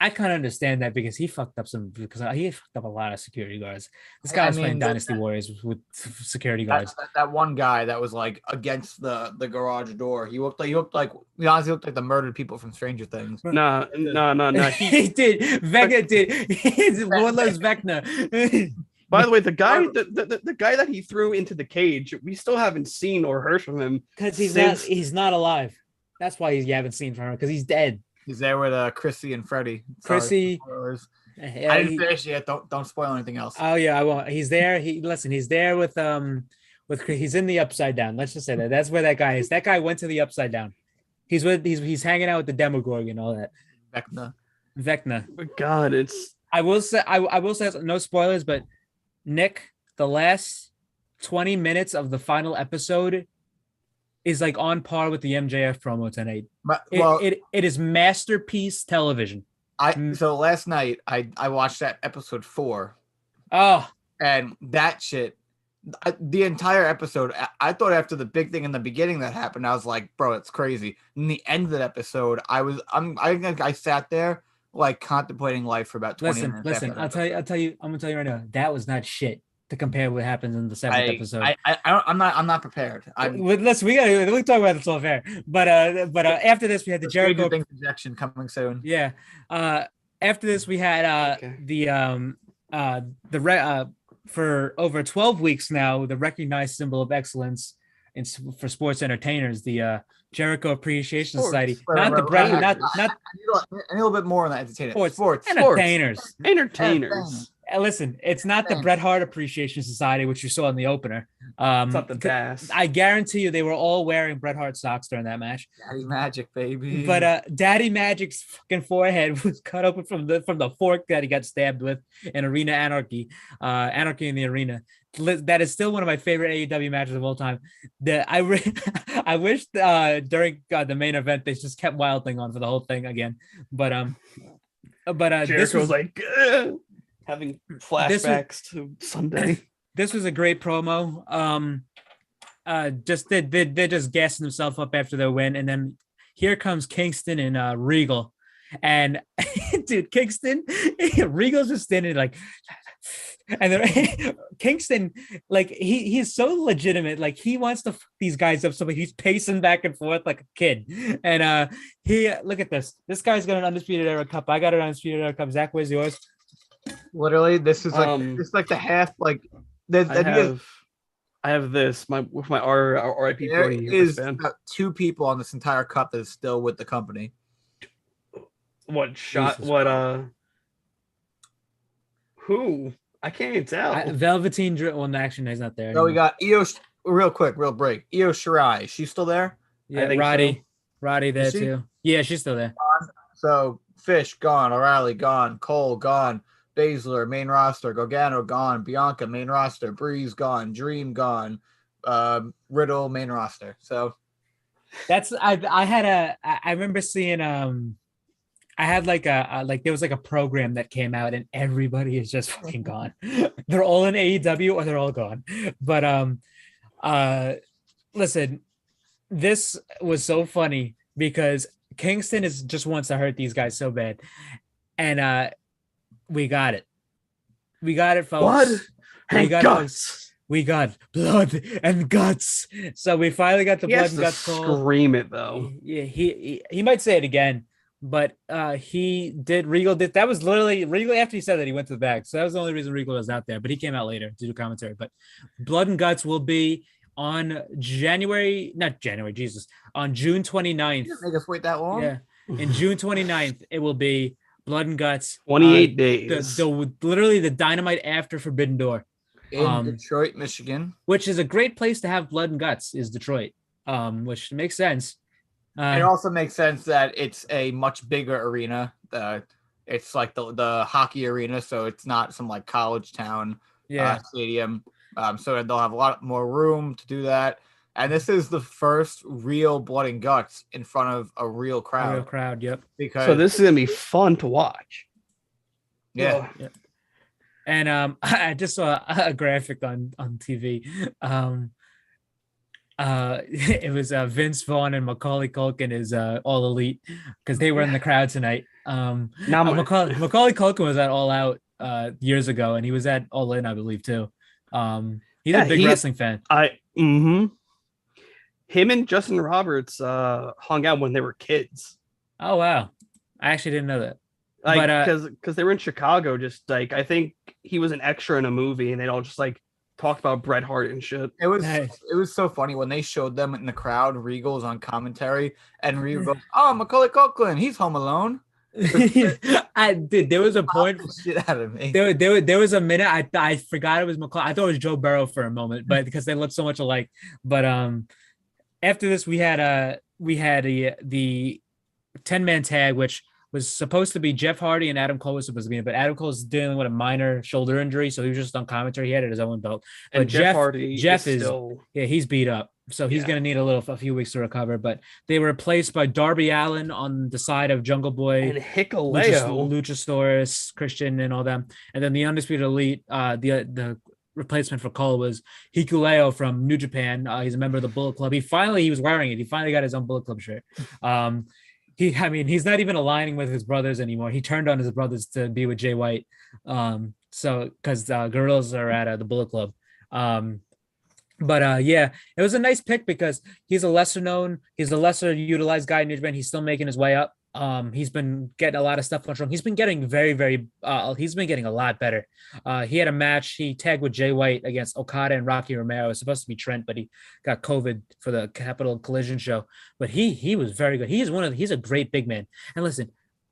I kind of understand that because he fucked up a lot of security guards. This guy was playing Dynasty Warriors with security guards. That one guy that was like against the garage door. He looked like the murdered people from Stranger Things. No. He did. Vega did. Warlow's Vecna. By the way, the guy that he threw into the cage, we still haven't seen or heard from him because he's not alive. That's why you haven't seen from him because he's dead. He's there with Chrissy and Freddie. Chrissy. I didn't finish yet. Don't spoil anything else. Oh yeah, I won't. He's there. He's there with he's in the Upside Down. Let's just say that. That's where that guy is. That guy went to the Upside Down. He's hanging out with the Demogorgon and all that. Vecna. Oh, God, I will say no spoilers, but Nick, the last 20 minutes of the final episode is like on par with the MJF promo tonight. It is masterpiece television. So last night I watched that episode 4. Oh, and that shit, the entire episode. I thought after the big thing in the beginning that happened, I was like, bro, it's crazy. In the end of that episode, I sat there like contemplating life for about 20 minutes. Listen, I'm gonna tell you right now, that was not shit to compare what happens in the 7th episode. I'm not prepared. Listen, we talk about this off air. But after this we had the Jericho injection coming soon. Yeah. After this we had for over 12 weeks now, the recognized symbol of excellence for sports entertainers, the Jericho Appreciation Society. I need a little bit more on that. Sports entertainers. Listen, it's not the Bret Hart Appreciation Society, which you saw in the opener. Something fast. I guarantee you they were all wearing Bret Hart socks during that match. Daddy Magic, baby. But Daddy Magic's fucking forehead was cut open from the fork that he got stabbed with in Arena Anarchy. Anarchy in the Arena. That is still one of my favorite AEW matches of all time. I wish during the main event they just kept Wild Thing on for the whole thing again. But this was like having flashbacks to Sunday. This was a great promo. They're just gassing themselves up after their win, and then here comes Kingston and Regal, and dude, Kingston, Regal's just standing like. And then Kingston, like he's so legitimate, like he wants to fuck these guys up, so he's pacing back and forth like a kid. And he look at this. This guy's got an Undisputed Era Cup. I got an Undisputed Era Cup. Zach, where's yours? Literally, this is like it's like the half like. I have this with my RIP. There is about 2 people on this entire cup that is still with the company. What shot? Jesus. What who? I can't even tell. Velveteen Dream. Well, actually, he's not there. No, we got Io. Real break. Io Shirai. Is she still there? Yeah, Roddy there too. Yeah, she's still there. So Fish gone, O'Reilly gone, Cole gone, Baszler main roster, Gargano gone, Bianca main roster, Breeze gone, Dream gone, Riddle main roster. So that's I remember seeing I had like there was like a program that came out and everybody is just fucking gone. They're all in AEW or they're all gone. But listen, this was so funny because Kingston just wants to hurt these guys so bad. And we got it. We got it, folks. Blood and guts. We got blood and guts. So we finally got the blood and guts call. Scream it though. Yeah, he might say it again. But Regal did. That was literally Regal after he said that he went to the back. So that was the only reason Regal was out there. But he came out later to do commentary. But Blood and Guts will be on on June 29th. You make us wait that long? Yeah. In June 29th, it will be Blood and Guts. 28 days. Literally the Dynamite after Forbidden Door. In Detroit, Michigan. Which is a great place to have Blood and Guts, is Detroit. Which makes sense. It also makes sense that it's a much bigger arena. It's like the hockey arena, so it's not some like college town stadium. So they'll have a lot more room to do that. And this is the first real blood and guts in front of a real crowd. A real crowd, yep. Because so this is gonna be fun to watch. Yeah. Yeah. And I just saw a graphic on TV. It was Vince Vaughn and Macaulay Culkin is All Elite because they were in the crowd tonight. Now Macaulay Culkin was at All Out years ago, and he was at All In, I believe, too. He's a big wrestling fan. Him and Justin Roberts hung out when they were kids. Oh wow, I actually didn't know that. Like, because they were in Chicago, just like I think he was an extra in a movie, and they all just like talked about Bret Hart and shit. It was so funny when they showed them in the crowd. Regal's on commentary, and Regal goes, "Oh, Macaulay Culkin, he's home alone." There was a point. Shit out of me. There was a minute I forgot it was Macaulay. I thought it was Joe Burrow for a moment, but because they look so much alike. But after this, we had the 10-man tag, which was supposed to be Jeff Hardy and Adam Cole was supposed to be in, but Adam Cole's dealing with a minor shoulder injury, so he was just on commentary. He had it his own belt. But and Jeff Hardy is still... he's beat up, so he's going to need a few weeks to recover. But they were replaced by Darby Allin on the side of Jungle Boy and Hikuleo, Luchasaurus, Christian, and all them, and then the Undisputed Elite. The replacement for Cole was Hikuleo from New Japan. He's a member of the Bullet Club. He was wearing it. He finally got his own Bullet Club shirt. He's not even aligning with his brothers anymore. He turned on his brothers to be with Jay White. So because Gorillas are at the Bullet Club. It was a nice pick because he's a lesser utilized guy in New Japan. He's still making his way up. He's been getting a lot of stuff on strong. He's been getting he's been getting a lot better. He had a match. He tagged with Jay White against Okada and Rocky Romero. It was supposed to be Trent, but he got COVID for the Capital Collision show. But he was very good. He's a great big man. And listen,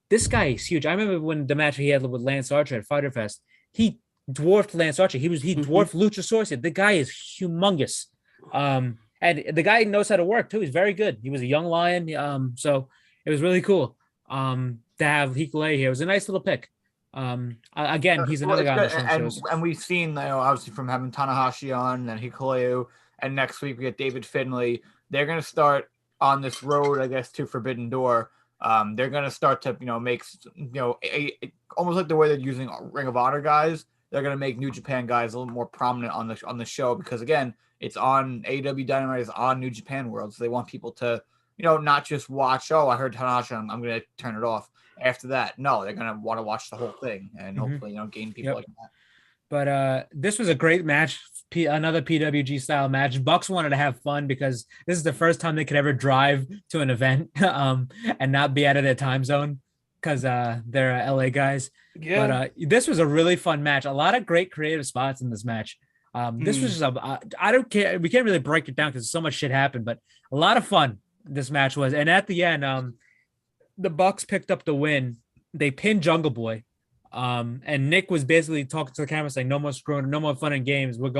this guy is huge. I remember when the match he had with Lance Archer at Fyter Fest, he dwarfed Lance Archer. He dwarfed Luchasaurus. The guy is humongous. And the guy knows how to work too. He's very good. He was a young lion. So it was really cool to have Hikuleo here. It was a nice little pick. Again, he's another guy on the shows. And we've seen, obviously from having Tanahashi on and Hikuleo, and next week we get David Finley. They're going to start on this road, I guess, to Forbidden Door. They're going to start to, make, almost like the way they're using Ring of Honor guys. They're going to make New Japan guys a little more prominent on the show because, again, it's on AEW Dynamite, is on New Japan World. So they want people to, not just watch, I heard Tanahashi, I'm going to turn it off after that. No, they're going to want to watch the whole thing and hopefully, gain people like that. But this was a great match, another PWG style match. Bucks wanted to have fun because this is the first time they could ever drive to an event and not be out of their time zone because they're LA guys. Yeah. But this was a really fun match. A lot of great creative spots in this match. This was just I don't care. We can't really break it down because so much shit happened, but a lot of fun this match was. And at the end, the Bucks picked up the win. They pinned Jungle Boy. And Nick was basically talking to the camera saying, no more screwing, no more fun and games. We're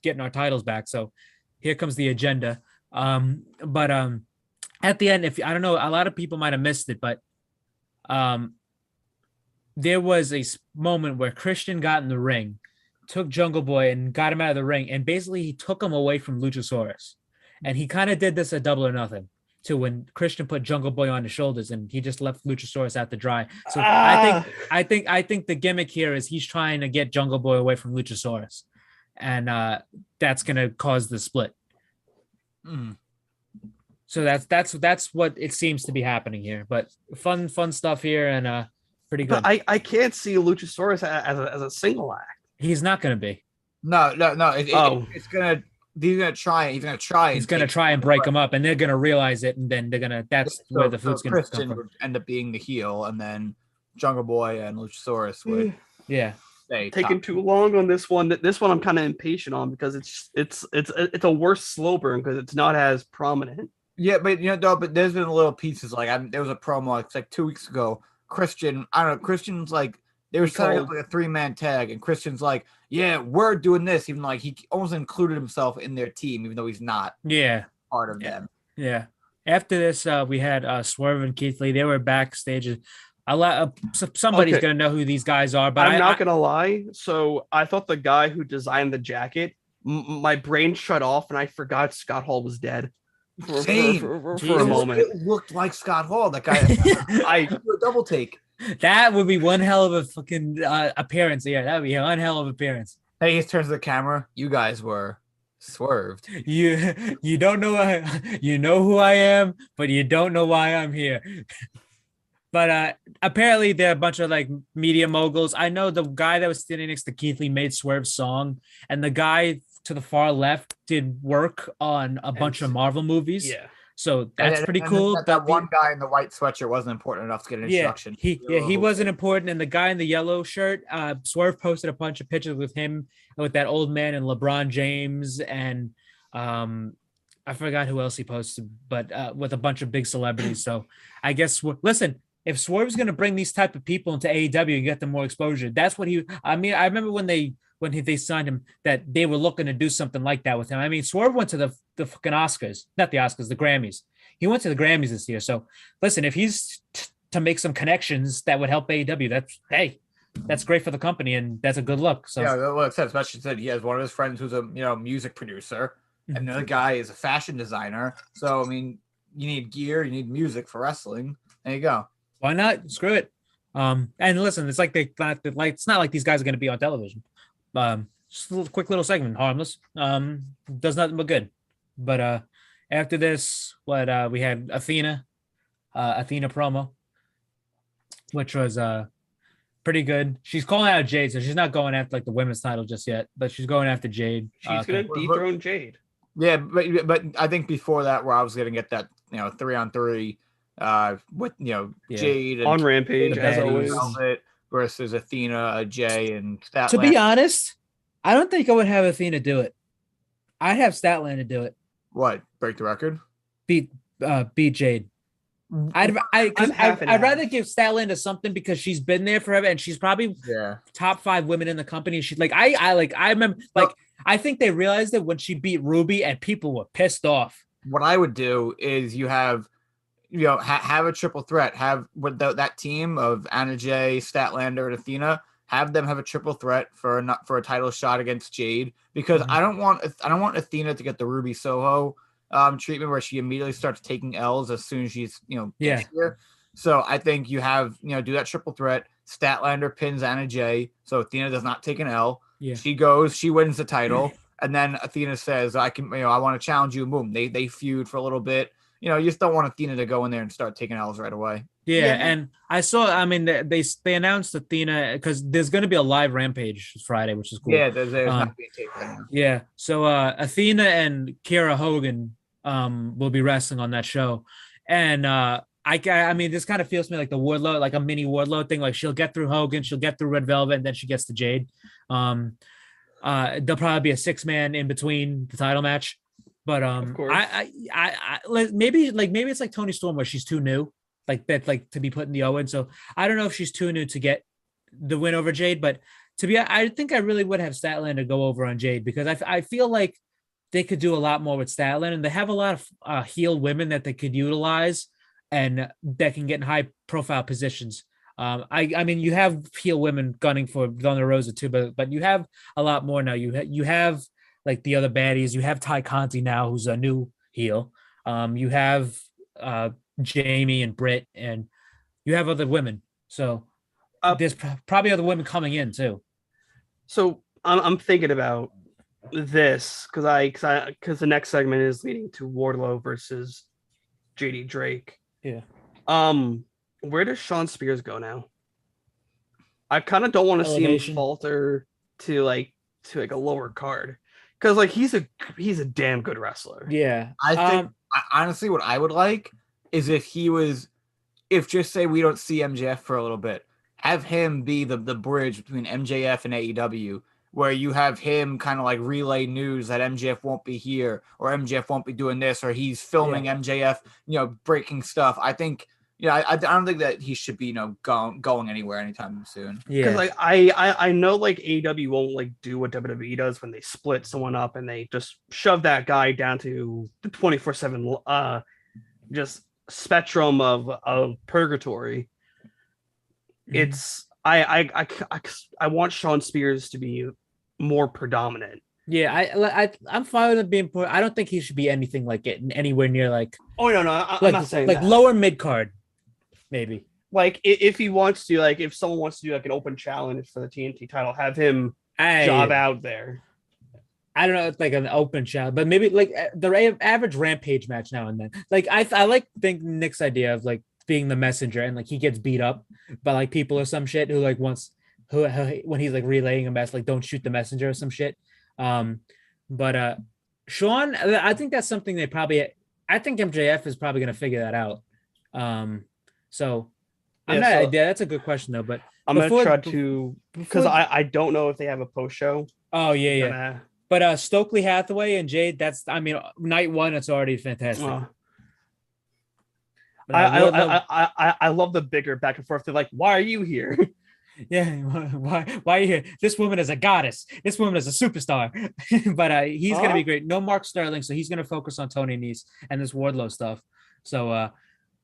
getting our titles back. So here comes the agenda. But at the end, I don't know, a lot of people might have missed it, but there was a moment where Christian got in the ring, took Jungle Boy and got him out of the ring. And basically he took him away from Luchasaurus. And he kind of did this at Double or Nothing. To when Christian put Jungle Boy on his shoulders and he just left Luchasaurus out to dry. So I think the gimmick here is he's trying to get Jungle Boy away from Luchasaurus, and that's gonna cause the split. So that's what it seems to be happening here. But fun stuff here and pretty good. But I can't see Luchasaurus as a single act. He's not gonna be. No. It's gonna. He's gonna try. He's gonna try and break them up, and they're gonna realize it, and then they're gonna. That's where the food's gonna come from. Would end up being the heel, and then Jungle Boy and Luchasaurus would. Yeah. Taking too long on this one. This one I'm kind of impatient on because it's a worse slow burn because it's not as prominent. Yeah, but but there's been little pieces like there was a promo it's like 2 weeks ago. Christian, I don't know. Christian's like. They were setting up like a 3-man tag, and Christian's like, "Yeah, we're doing this," even like he almost included himself in their team, even though he's not. Part of them. Yeah. After this, we had Swerve and Keith Lee. They were backstage Somebody's Okay. gonna know who these guys are, but I'm not gonna lie. So I thought the guy who designed the jacket, my brain shut off, and I forgot Scott Hall was dead Same. for a Jesus. moment. It looked like Scott Hall. That guy. I do a double take. That would be one hell of a fucking appearance. Yeah, that would be one hell of appearance. Hey, he turns to the camera. You guys were swerved. You don't know you know who I am, but you don't know why I'm here. But apparently there are a bunch of like media moguls. I know the guy that was standing next to Keith Lee made Swerve's song, and the guy to the far left did work on a bunch of Marvel movies. Yeah. So that's pretty cool. That one guy in the white sweatshirt wasn't important enough to get an introduction. He wasn't important. And the guy in the yellow shirt, Swerve posted a bunch of pictures with him, with that old man and LeBron James, and I forgot who else he posted, but with a bunch of big celebrities. So I guess listen, if Swerve's going to bring these type of people into AEW and get them more exposure, that's what he. I mean, I remember when they signed him that they were looking to do something like that with him. I mean, Swerve went to the fucking Oscars, not the Oscars, the Grammys. He went to the Grammys this year. So listen, if he's to make some connections that would help AEW, that's great for the company, and that's a good look. So yeah, well, it said, especially said he has one of his friends who's a music producer, and another guy is a fashion designer. So I mean, you need gear, you need music for wrestling. There you go. Why not? Screw it. And listen, it's like it's not like these guys are going to be on television. Just a quick little segment, harmless. Does nothing but good. But after this, we had Athena promo, which was pretty good. She's calling out Jade, so she's not going after like the women's title just yet, but she's going after Jade. She's gonna dethrone Jade. Yeah, but I think before that, where I was gonna get that 3-on-3 with Jade and on Rampage as always versus Athena, Jay, and Statlander. To be honest, I don't think I would have Athena do it. I'd have Statlander do it. What? Break the record? Beat Jade. I'd rather give Statlander something because she's been there forever and she's probably top 5 women in the company. She's like I remember I think they realized it when she beat Ruby and people were pissed off. What I would do is you have have a triple threat. Have with that team of Anna Jay, Statlander, and Athena. Have them have a triple threat for a title shot against Jade, because I don't want Athena to get the Ruby Soho treatment where she immediately starts taking L's as soon as she's gets here. So I think you have do that triple threat. Statlander pins Anna Jay, so Athena does not take an L. Yeah. She wins the title, and then Athena says, "I want to challenge you." Boom, they feud for a little bit. You just don't want Athena to go in there and start taking L's right away. Yeah, and I mean, they announced Athena because there's going to be a live Rampage Friday, which is cool. Yeah, there's not being taped right now. Yeah, so Athena and Kiera Hogan will be wrestling on that show, and I mean, this kind of feels to me like the Wardlow, like a mini Wardlow thing. Like she'll get through Hogan, she'll get through Red Velvet, and then she gets to Jade. There'll probably be a 6-man in between the title match. But of course. I maybe it's like Toni Storm where she's too new, like that, like to be put in the Owen. So I don't know if she's too new to get the win over Jade, but I think I really would have Statlander go over on Jade because I feel like they could do a lot more with Statlander, and they have a lot of heel women that they could utilize and that can get in high profile positions. I mean, you have heel women gunning for Thunder Rosa too, but you have a lot more now. You have like the other baddies. You have Ty Conti now, who's a new heel. You have Jamie and Brit, and you have other women. So there's probably other women coming in too. So I'm thinking about this because the next segment is leading to Wardlow versus JD Drake. Yeah. Where does Sean Spears go now? I kind of don't want to see him falter to a lower card. Because he's a damn good wrestler. Yeah. I think honestly what I would like is if just say we don't see MJF for a little bit, have him be the bridge between MJF and AEW, where you have him kind of like relay news that MJF won't be here or MJF won't be doing this, or he's filming MJF, breaking stuff. I think I don't think that he should be going anywhere anytime soon. Yeah, because I know AEW won't do what WWE does when they split someone up and they just shove that guy down to the 24/7 just spectrum of purgatory. it's I want Sean Spears to be more predominant. Yeah, I'm fine with it being. I don't think he should be anything like it anywhere near like. Oh no, I'm not saying like that. lower mid card, maybe. Like if he wants to, like if someone wants to do like an open challenge for the TNT title, have him job out there. I don't know, it's like an open challenge, but maybe like the average Rampage match now and then. Like I like Nick's idea of like being the messenger and like he gets beat up by like people or some shit who like wants who when he's like relaying a mess, like don't shoot the messenger or some shit. But Sean, I think that's something I think MJF is probably gonna figure that out. So that's a good question though, but I'm gonna try to because I don't know if they have a post show. Oh yeah. But Stokely Hathaway and Jade, night one, it's already fantastic. I love the bigger back and forth. They're like, why are you here? Yeah, why are you here? This woman is a goddess. This woman is a superstar. But he's gonna be great. No Mark Sterling, so he's gonna focus on Tony Nese and this Wardlow stuff. So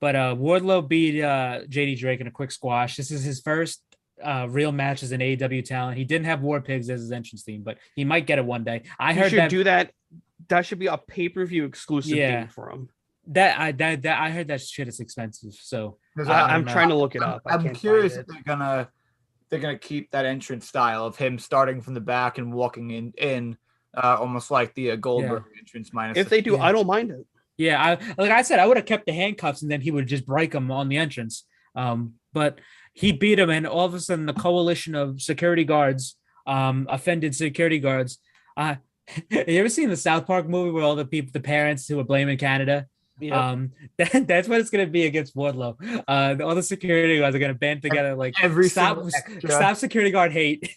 but Wardlow beat JD Drake in a quick squash. This is his first real match as an AEW talent. He didn't have War Pigs as his entrance theme, but he might get it one day. I heard that do that. That should be a pay-per-view exclusive thing for him. I heard that shit is expensive. So I'm trying to look it up. I'm curious if they're gonna keep that entrance style of him starting from the back and walking in almost like the Goldberg entrance. If they do, I don't mind it. Yeah, like I said, I would have kept the handcuffs and then he would just break them on the entrance. But he beat him, and all of a sudden, the coalition of security guards, offended security guards. You ever seen the South Park movie where all the parents who are blaming Canada? Yep. That's what it's going to be against Wardlow. All the security guards are going to band together, like stop security guard hate.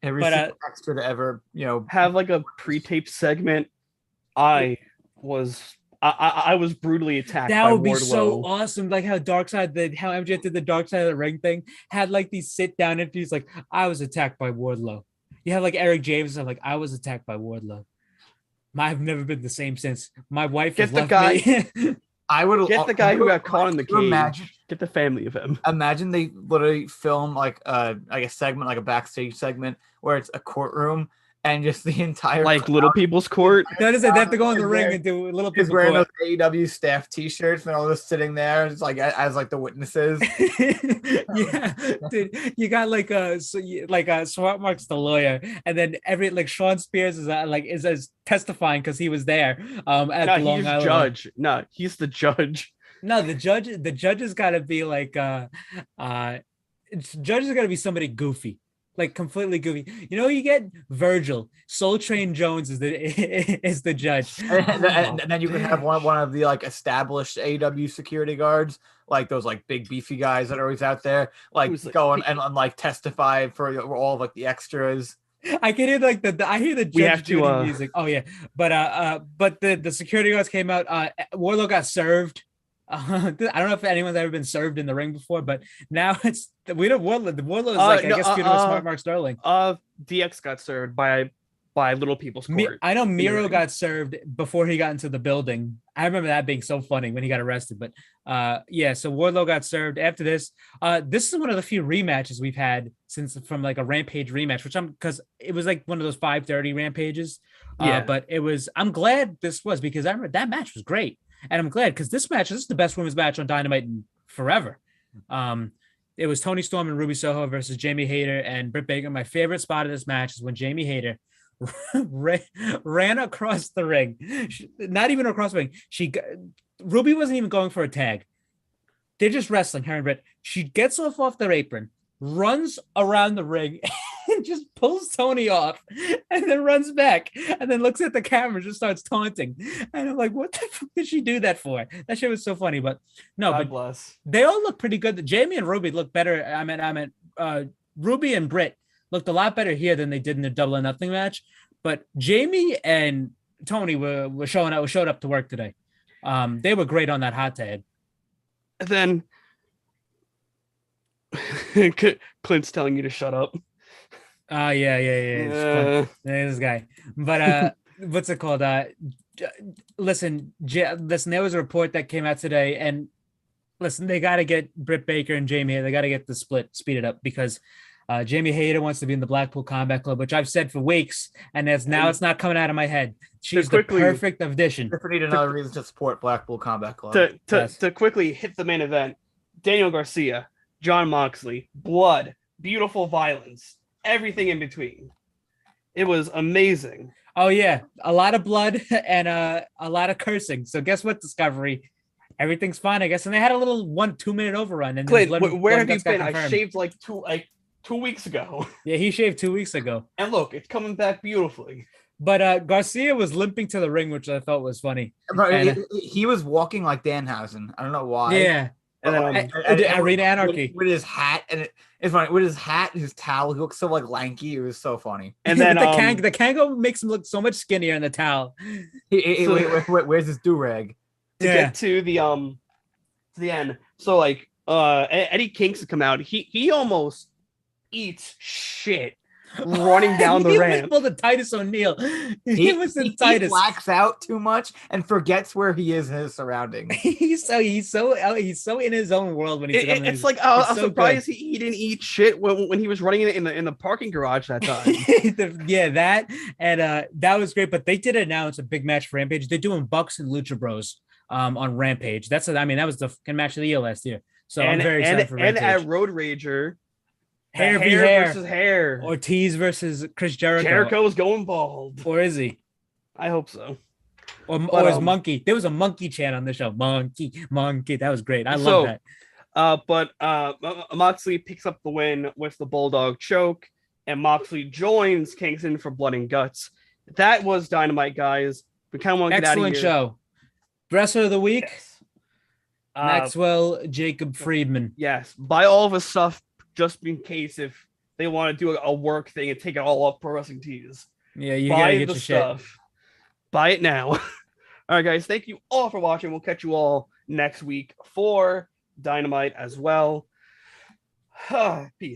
Every single extra to ever, have like a pre-taped segment. I was brutally attacked. That would be Wardlow. So awesome. Like how MJF did the Dark Side of the Ring thing, had like these sit down interviews. Like I was attacked by Wardlow. You have like Eric James. Like I was attacked by Wardlow. I've never been the same since. My wife has left me. I would get the guy who got caught in the cage. Get the family of him. Imagine they literally film like a segment, like a backstage segment where it's a courtroom. And just the entire Little People's Court. Notice they have to go in the ring and do Little People's Court. He's wearing those AEW staff T-shirts, and they're all just sitting there, just like as like the witnesses. Yeah, dude, you got Swart Mark's the lawyer, and then Sean Spears is testifying because he was there. At Long Island. Judge. No, he's the judge. No, the judge has got to be judge has got to be somebody goofy. Like completely goofy. You get Virgil. Soul Train Jones is the judge. And then you can have one of the established AEW security guards, like those big beefy guys that are always out there, going and testify for all of the extras. I can hear I hear the judge doing music. Oh yeah, but the security guards came out. Wardlow got served. I don't know if anyone's ever been served in the ring before, but now it's Wardlow. The Wardlow is I guess Peter Smart Mark Sterling. DX got served by Little People's Court. I know Miro got served before he got into the building. I remember that being so funny when he got arrested. But so Wardlow got served. After this, this is one of the few rematches we've had from a Rampage rematch, because it was one of those 5:30 Rampages. But I'm glad this was, because I remember that match was great. And I'm glad, because this is the best women's match on Dynamite in forever. It was Toni Storm and Ruby Soho versus Jamie Hayter and Britt Baker. My favorite spot of this match is when Jamie Hayter ran across the ring. Not even across the ring. Ruby wasn't even going for a tag. They're just wrestling, her and Britt. She gets off their apron, runs around the ring, and just pulls Tony off, and then runs back, and then looks at the camera and just starts taunting. And I'm like, what the fuck did she do that for? That shit was so funny. But no, God bless. They all look pretty good. Jamie and Ruby look better. I mean, Ruby and Britt looked a lot better here than they did in the Double or Nothing match. But Jamie and Tony were showed up to work today. They were great on that hot tag. And then Clint's telling you to shut up. Yeah. This guy. But what's it called? Listen, there was a report that came out today, and Listen, they got to get Britt Baker and Jamie Hayter. They got to get the split speeded up because Jamie Hayter wants to be in the Blackpool Combat Club, which I've said for weeks, and it's not coming out of my head. She's the perfect addition. If we need another reason to support Blackpool Combat Club. To quickly hit the main event, Daniel Garcia, Jon Moxley, blood, beautiful violence, everything in between. It was amazing. Oh yeah, a lot of blood and a lot of cursing. So guess what, Discovery? Everything's fine, I guess. And they had a little 1-2 minute overrun. And Clint, where have you been? I shaved like 2 weeks ago. Yeah, he shaved 2 weeks ago. And look, it's coming back beautifully. But Garcia was limping to the ring, which I thought was funny. He was walking like Danhausen. I don't know why. Yeah. Arena Anarchy. With his hat, and it's funny. With his hat, his towel, he looks so like lanky. It was so funny. And then the Kango makes him look so much skinnier in the towel. Where's his do-rag? To get to the end. So like Eddie Kingston come out. He almost eats shit running down the ramp. He was the Titus O'Neil. He was the Titus. He blacks out too much and forgets where he is in his surroundings. he's so in his own world when he's. It's like I'm surprised he didn't eat shit when he was running in the parking garage that time. That and that was great. But they did announce a big match for Rampage. They're doing Bucks and Lucha Bros on Rampage. That was the fucking match of the year last year. So I'm very excited for Rampage. And at Road Rager. Hair versus hair. Ortiz versus Chris Jericho. Jericho's going bald. Or is he? I hope so. Or is Monkey? There was a monkey chant on the show. Monkey. That was great. I love that. But Moxley picks up the win with the Bulldog choke, and Moxley joins Kingston for Blood and Guts. That was Dynamite, guys. We kind of want to get out of here. Excellent show. Wrestler of the week. Yes. Maxwell Jacob Friedman. Yes. Buy all of his stuff just in case if they want to do a work thing and take it all off Pro Wrestling Tees. Yeah, you gotta get your stuff. Shit. Buy it now. All right, guys. Thank you all for watching. We'll catch you all next week for Dynamite as well. Peace.